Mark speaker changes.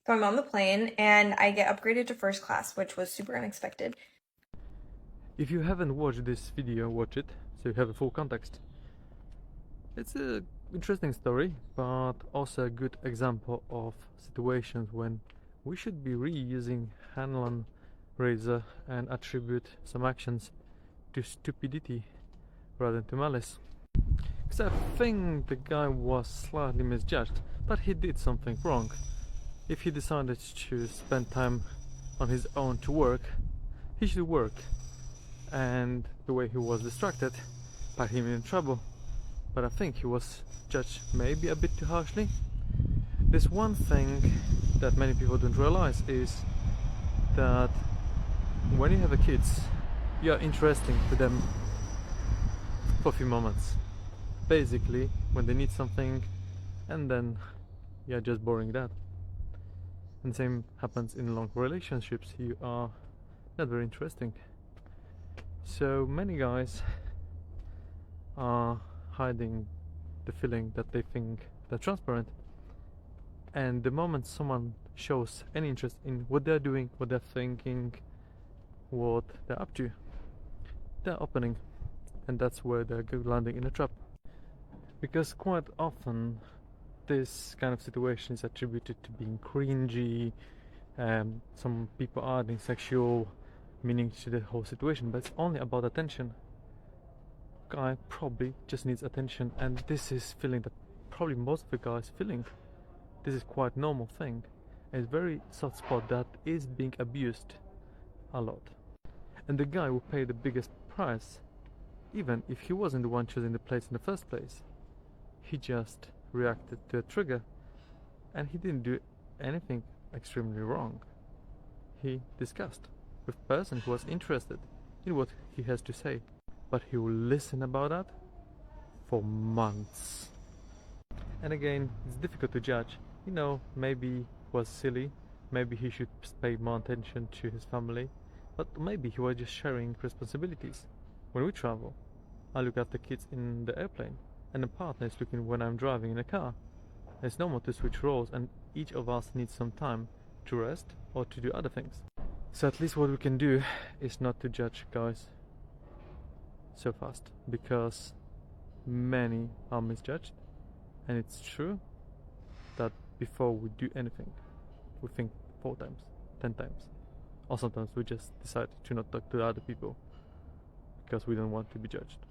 Speaker 1: So I'm on the plane and I get upgraded to first class, which was super unexpected.
Speaker 2: If you haven't watched this video, watch it, so you have a full context. It's a interesting story, but also a good example of situations when we should be reusing Hanlon razor and attribute some actions to stupidity rather than to malice. Because I think the guy was slightly misjudged, but he did something wrong. If he decided to spend time on his own to work, he should work. And the way he was distracted got him in trouble. But I think he was judged maybe a bit too harshly. There's one thing that many people don't realize is that when you have a kids, you are interesting to them for a few moments. Basically, when they need something, and then you're just boring that. And the same happens in long relationships. You are not very interesting. So many guys are hiding the feeling that they think they're transparent, and the moment someone shows any interest in what they're doing, what they're thinking, what they're up to, they're opening, and that's where they're landing in a trap. Because quite often this kind of situation is attributed to being cringy. Some people are adding sexual meaning to the whole situation, but it's only about attention. Guy probably just needs attention, and this is feeling that probably most of the guys feeling. This is quite normal thing. It's very soft spot that is being abused a lot. And the guy will pay the biggest price, even if he wasn't the one choosing the place in the first place. He just reacted to a trigger, and he didn't do anything extremely wrong. He discussed with a person who was interested in what he has to say, but he will listen about that for months. And again, it's difficult to judge. Maybe he was silly, maybe he should pay more attention to his family, but maybe he was just sharing responsibilities. When we travel, I look after kids in the airplane, and the partner is looking when I'm driving in a car. It's normal to switch roles, and each of us needs some time to rest or to do other things. So at least what we can do is not to judge guys so fast, because many are misjudged, and it's true that before we do anything, we think 4 times, 10 times, or sometimes we just decide to not talk to other people because we don't want to be judged.